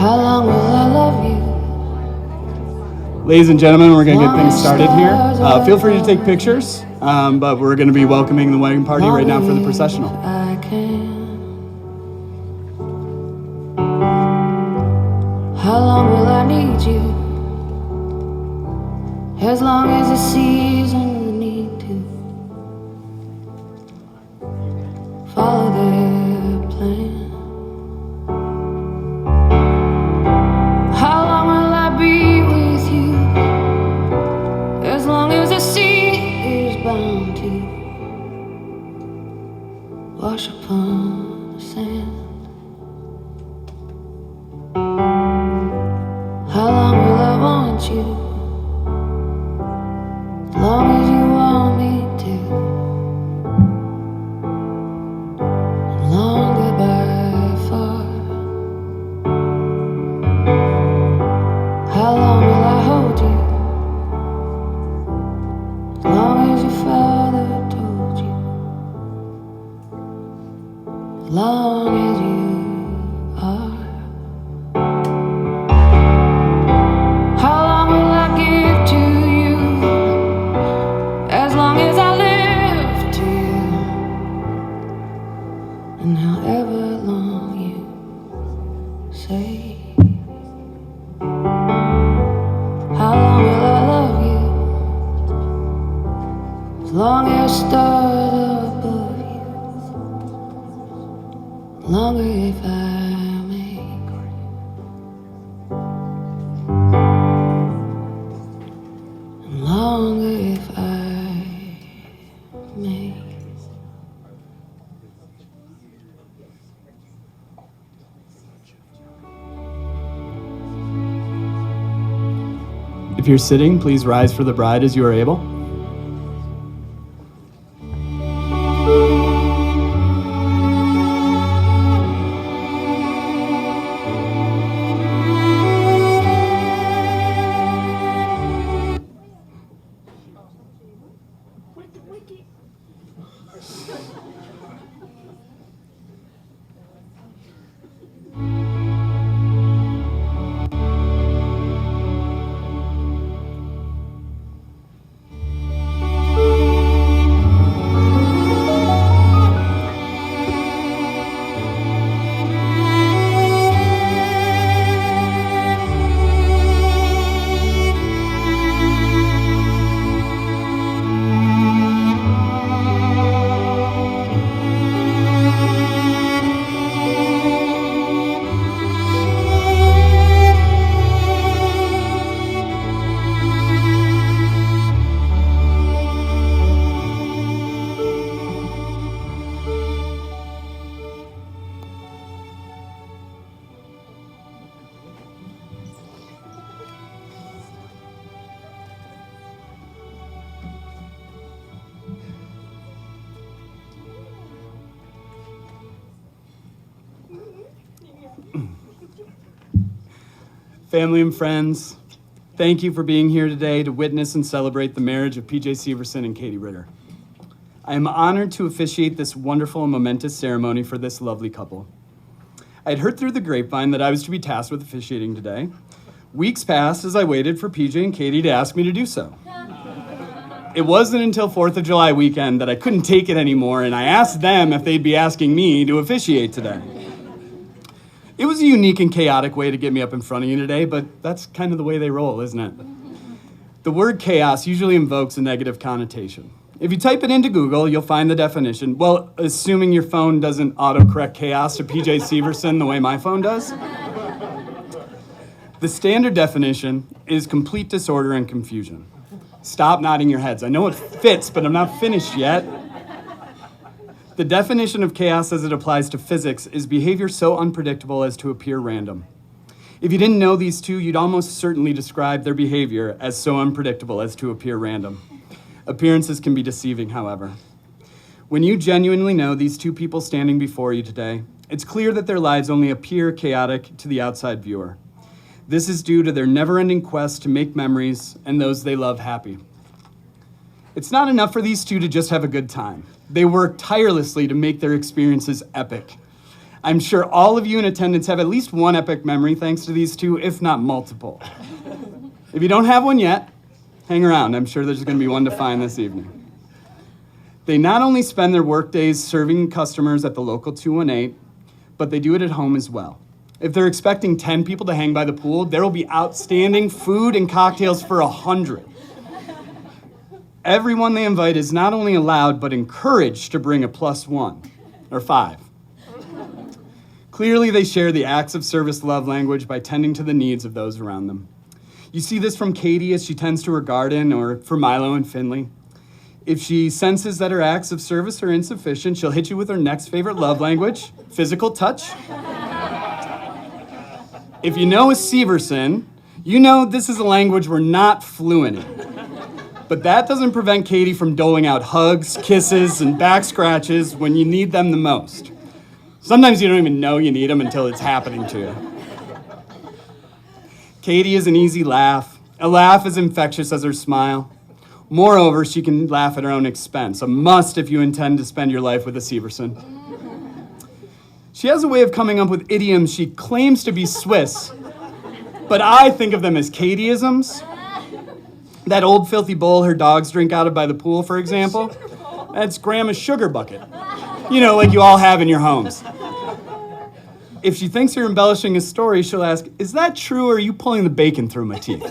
How long will I love you? Ladies and gentlemen, we're going to get things started here. Feel free to take pictures, but we're going to be welcoming the wedding party right now for the processional. I can. How long will I need you? As long as the seasons need to follow their plan. How long will I be with you? As long as the sea is bound to wash upon the sand. How long will I want you? As long as you want me to. And longer by far. How long will I hold you? As long as your father told you. As long as you are. How long will I give to you? As long as I live to you. And however long you say. How long will I love you? As long as stars are above you. Longer if I may. And longer if I may. If you're sitting, please rise for the bride as you are able. Family and friends, thank you for being here today to witness and celebrate the marriage of PJ Severson and Katie Ritter. I am honored to officiate this wonderful and momentous ceremony for this lovely couple. I had heard through the grapevine that I was to be tasked with officiating today. Weeks passed as I waited for PJ and Katie to ask me to do so. It wasn't until 4th of July weekend that I couldn't take it anymore, and I asked them if they'd be asking me to officiate today. It was a unique and chaotic way to get me up in front of you today, but that's kind of the way they roll, isn't it? The word chaos usually invokes a negative connotation. If you type it into Google, you'll find the definition. Well, assuming your phone doesn't autocorrect chaos to PJ Severson the way my phone does. The standard definition is complete disorder and confusion. Stop nodding your heads. I know it fits, but I'm not finished yet. The definition of chaos as it applies to physics is behavior so unpredictable as to appear random. If you didn't know these two, you'd almost certainly describe their behavior as so unpredictable as to appear random. Appearances can be deceiving, however. When you genuinely know these two people standing before you today, it's clear that their lives only appear chaotic to the outside viewer. This is due to their never-ending quest to make memories and those they love happy. It's not enough for these two to just have a good time. They work tirelessly to make their experiences epic. I'm sure all of you in attendance have at least one epic memory thanks to these two, if not multiple. If you don't have one yet, hang around. I'm sure there's going to be one to find this evening. They not only spend their workdays serving customers at the local 218, but they do it at home as well. If they're expecting 10 people to hang by the pool, there will be outstanding food and cocktails for 100. Everyone they invite is not only allowed, but encouraged to bring a +1 or 5. Clearly, they share the acts of service love language by tending to the needs of those around them. You see this from Katie as she tends to her garden, or for Milo and Finley. If she senses that her acts of service are insufficient, she'll hit you with her next favorite love language, physical touch. If you know a Severson, you know this is a language we're not fluent in. But that doesn't prevent Katie from doling out hugs, kisses, and back scratches when you need them the most. Sometimes you don't even know you need them until it's happening to you. Katie is an easy laugh, a laugh as infectious as her smile. Moreover, she can laugh at her own expense, a must if you intend to spend your life with a Severson. She has a way of coming up with idioms she claims to be Swiss, but I think of them as Katieisms. That old filthy bowl her dogs drink out of by the pool, for example, that's Grandma's sugar bucket. You know, like you all have in your homes. If she thinks you're embellishing a story, she'll ask, "Is that true, or are you pulling the bacon through my teeth?"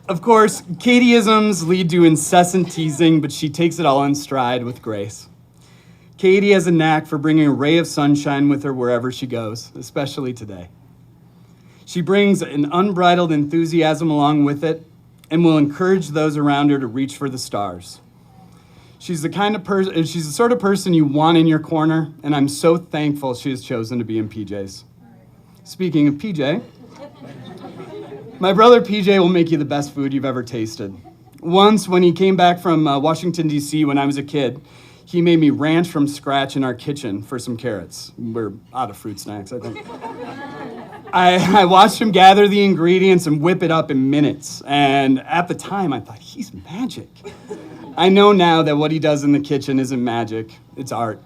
Of course, Katieisms lead to incessant teasing, but she takes it all in stride with grace. Katie has a knack for bringing a ray of sunshine with her wherever she goes, especially today. She brings an unbridled enthusiasm along with it and will encourage those around her to reach for the stars. She's the sort of person you want in your corner, and I'm so thankful she has chosen to be in PJ's. Speaking of PJ, my brother PJ will make you the best food you've ever tasted. Once, when he came back from Washington, D.C. when I was a kid, he made me ranch from scratch in our kitchen for some carrots. We're out of fruit snacks, I think. I watched him gather the ingredients and whip it up in minutes. And at the time, I thought, he's magic. I know now that what he does in the kitchen isn't magic, it's art.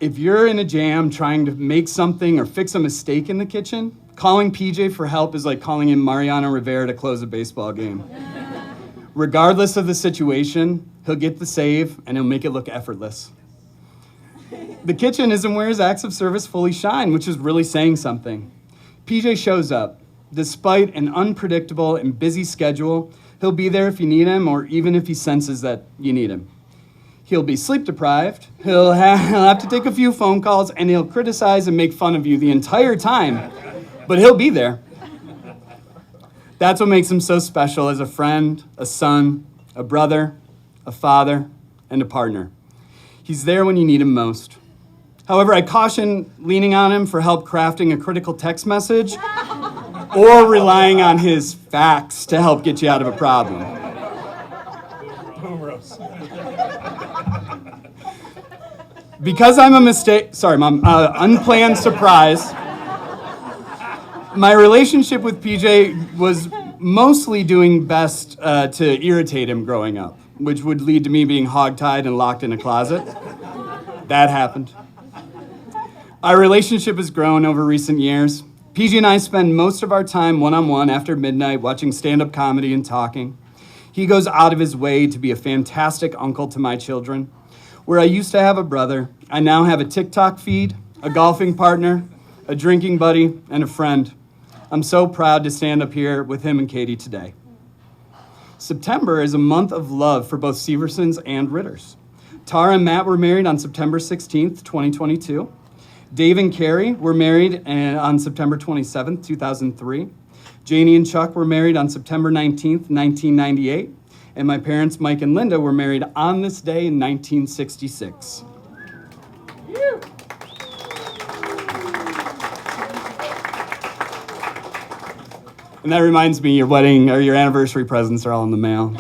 If you're in a jam trying to make something or fix a mistake in the kitchen, calling PJ for help is like calling in Mariano Rivera to close a baseball game. Regardless of the situation, he'll get the save and he'll make it look effortless. The kitchen isn't where his acts of service fully shine, which is really saying something. PJ shows up. Despite an unpredictable and busy schedule, he'll be there if you need him, or even if he senses that you need him. He'll be sleep deprived, he'll have to take a few phone calls, and he'll criticize and make fun of you the entire time, but he'll be there. That's what makes him so special as a friend, a son, a brother, a father, and a partner. He's there when you need him most. However, I caution leaning on him for help crafting a critical text message or relying on his facts to help get you out of a problem. Because I'm unplanned surprise, my relationship with PJ was mostly doing best to irritate him growing up, which would lead to me being hogtied and locked in a closet. That happened. Our relationship has grown over recent years. PJ and I spend most of our time one-on-one after midnight watching stand-up comedy and talking. He goes out of his way to be a fantastic uncle to my children. Where I used to have a brother, I now have a TikTok feed, a golfing partner, a drinking buddy, and a friend. I'm so proud to stand up here with him and Katie today. September is a month of love for both Seversons and Ritters. Tara and Matt were married on September 16th, 2022. Dave and Carrie were married on September 27th, 2003. Janie and Chuck were married on September 19th, 1998. And my parents, Mike and Linda, were married on this day in 1966. And that reminds me, your wedding or your anniversary presents are all in the mail.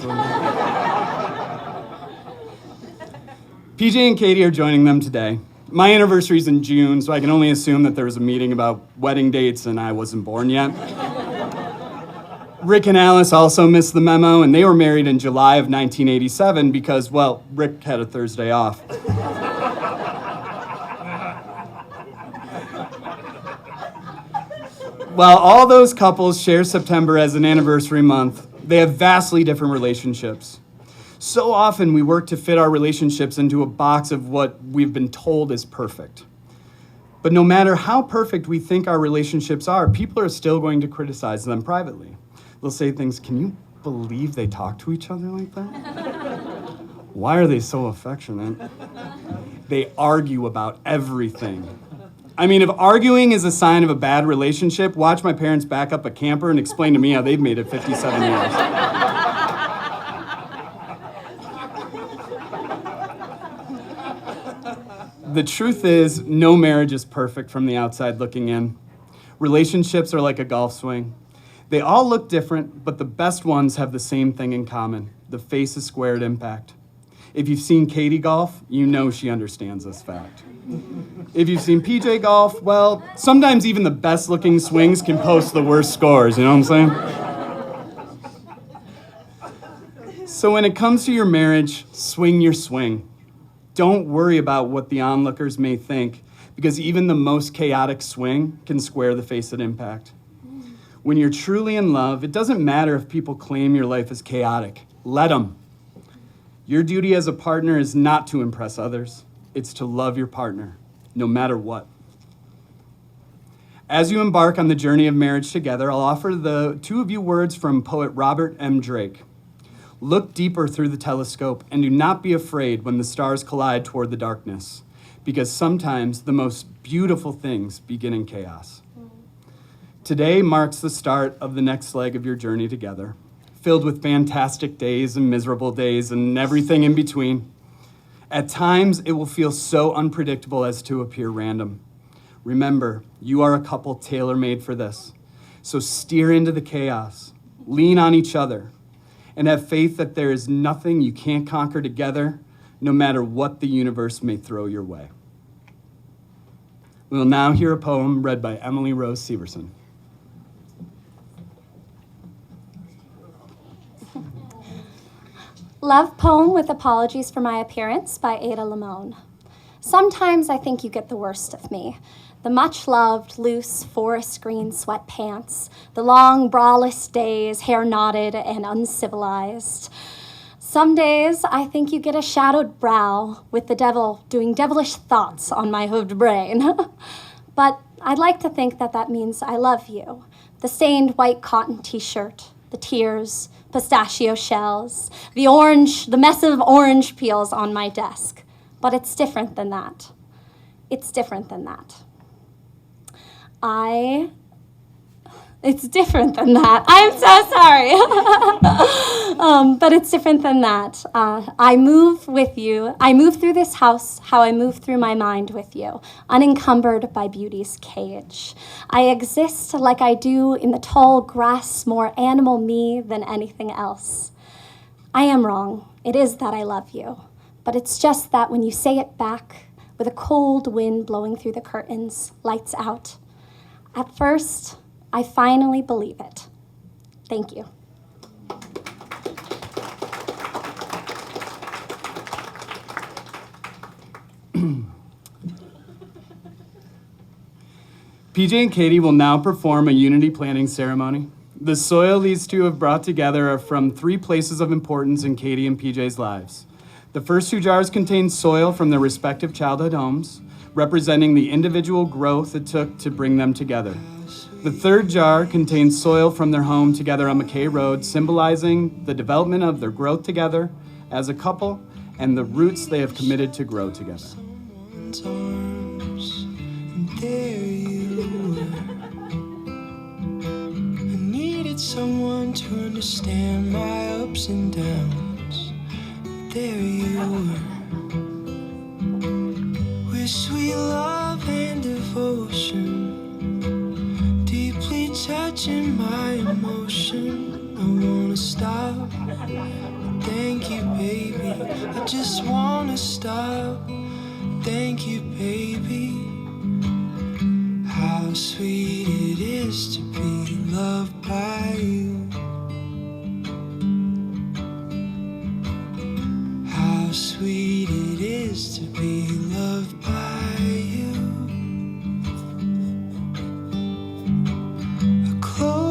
PJ and Katie are joining them today. My anniversary's in June, so I can only assume that there was a meeting about wedding dates and I wasn't born yet. Rick and Alice also missed the memo, and they were married in July of 1987 because, well, Rick had a Thursday off. While all those couples share September as an anniversary month, they have vastly different relationships. So often we work to fit our relationships into a box of what we've been told is perfect. But no matter how perfect we think our relationships are, people are still going to criticize them privately. They'll say things, can you believe they talk to each other like that? Why are they so affectionate? They argue about everything. I mean, if arguing is a sign of a bad relationship, watch my parents back up a camper and explain to me how they've made it 57 years. The truth is, no marriage is perfect from the outside looking in. Relationships are like a golf swing. They all look different, but the best ones have the same thing in common: the face is squared impact. If you've seen Katie golf, you know she understands this fact. If you've seen PJ golf, well, sometimes even the best looking swings can post the worst scores, you know what I'm saying? So when it comes to your marriage, swing your swing. Don't worry about what the onlookers may think, because even the most chaotic swing can square the face at impact. When you're truly in love, it doesn't matter if people claim your life is chaotic. Let them. Your duty as a partner is not to impress others. It's to love your partner, no matter what. As you embark on the journey of marriage together, I'll offer the two of you words from poet Robert M. Drake. Look deeper through the telescope and do not be afraid when the stars collide toward the darkness, because sometimes the most beautiful things begin in chaos. Today marks the start of the next leg of your journey together, filled with fantastic days and miserable days and everything in between. At times, it will feel so unpredictable as to appear random. Remember, you are a couple tailor-made for this. So steer into the chaos, lean on each other, and have faith that there is nothing you can't conquer together, no matter what the universe may throw your way. We will now hear a poem read by Emily Rose Severson. Love Poem with Apologies for My Appearance by Ada Limon. Sometimes I think you get the worst of me. The much-loved, loose, forest green sweatpants, the long, braless days, hair knotted and uncivilized. Some days I think you get a shadowed brow with the devil doing devilish thoughts on my hooved brain. But I'd like to think that that means I love you. The stained white cotton t-shirt, the tears, pistachio shells, the mess of orange peels on my desk. But it's different than that. It's different than that. It's different than that. I'm so sorry. But it's different than that. I move with you. I move through this house how I move through my mind with you, unencumbered by beauty's cage. I exist like I do in the tall grass, more animal me than anything else. I am wrong. It is that I love you. But it's just that when you say it back, with a cold wind blowing through the curtains, lights out, at first, I finally believe it. Thank you. PJ and Katie will now perform a unity planting ceremony. The soil these two have brought together are from 3 places of importance in Katie and PJ's lives. The first 2 jars contain soil from their respective childhood homes, representing the individual growth it took to bring them together. The third jar contains soil from their home together on McKay Road, symbolizing the development of their growth together as a couple and the roots they have committed to grow together. Arms, and there you were. I needed someone to understand my ups and downs. There you were. With sweet love and devotion, deeply touching my emotion. I wanna stop. Thank you, baby. I just wanna stop. Thank you, baby. How sweet it is to be loved by you. How sweet it is to be loved by you.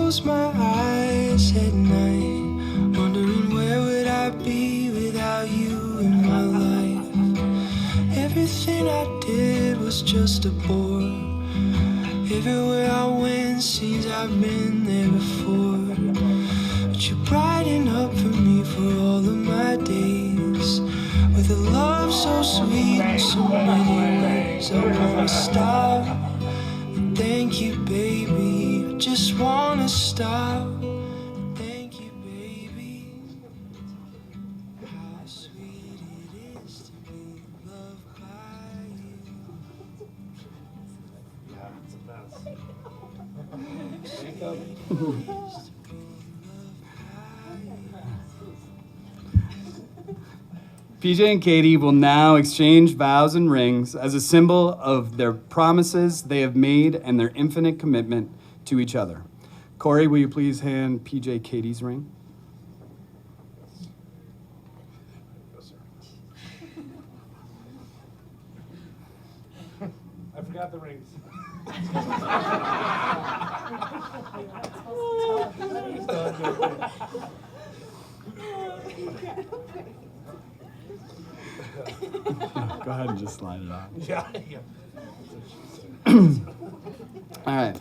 close my eyes at night, wondering where would I be without you in my life. Everything I did was just a bore. Everywhere I went seems I've been there before. But you brighten up for me for all of my days, with a love so sweet in so many ways. I wanna stop, but thank you, baby. I just wanna stop. Thank you, baby. How sweet it is to be loved by you. PJ and Katie will now exchange vows and rings as a symbol of their promises they have made and their infinite commitment to each other. Corey, will you please hand PJ Katie's ring? I forgot the rings. Go ahead and just slide it on. Yeah. All right.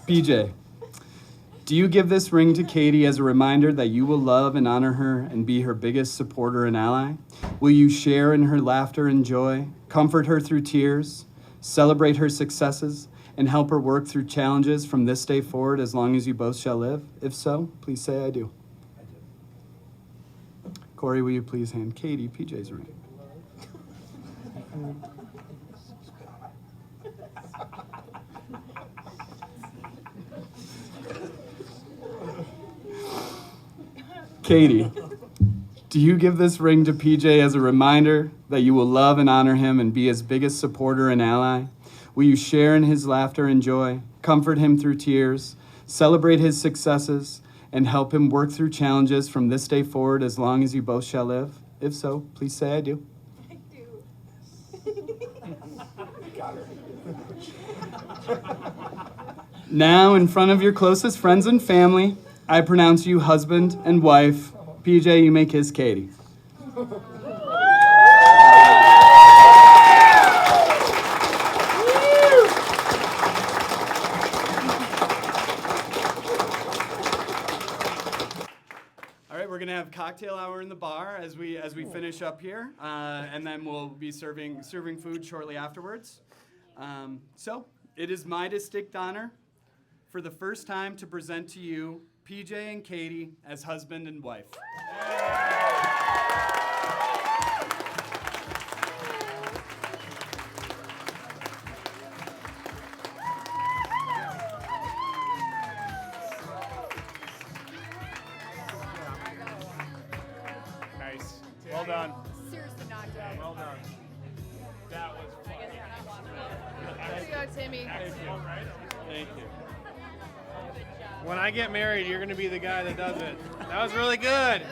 PJ, do you give this ring to Katie as a reminder that you will love and honor her and be her biggest supporter and ally? Will you share in her laughter and joy, comfort her through tears, celebrate her successes, and help her work through challenges from this day forward as long as you both shall live? If so, please say I do. Corey, will you please hand Katie PJ's ring? Katie, do you give this ring to PJ as a reminder that you will love and honor him and be his biggest supporter and ally? Will you share in his laughter and joy, comfort him through tears, celebrate his successes, and help him work through challenges from this day forward as long as you both shall live? If so, please say I do. I do. Got her. Now, in front of your closest friends and family, I pronounce you husband and wife. PJ, you may kiss Katie. All right, we're gonna have cocktail hour in the bar as we finish up here, and then we'll be serving food shortly afterwards. So it is my distinct honor for the first time to present to you PJ and Katie as husband and wife. Nice. Well done. Seriously knocked out. Well done. That was fun. Here you go, Timmy. Thank you. When I get married, you're going to be the guy that does it. That was really good.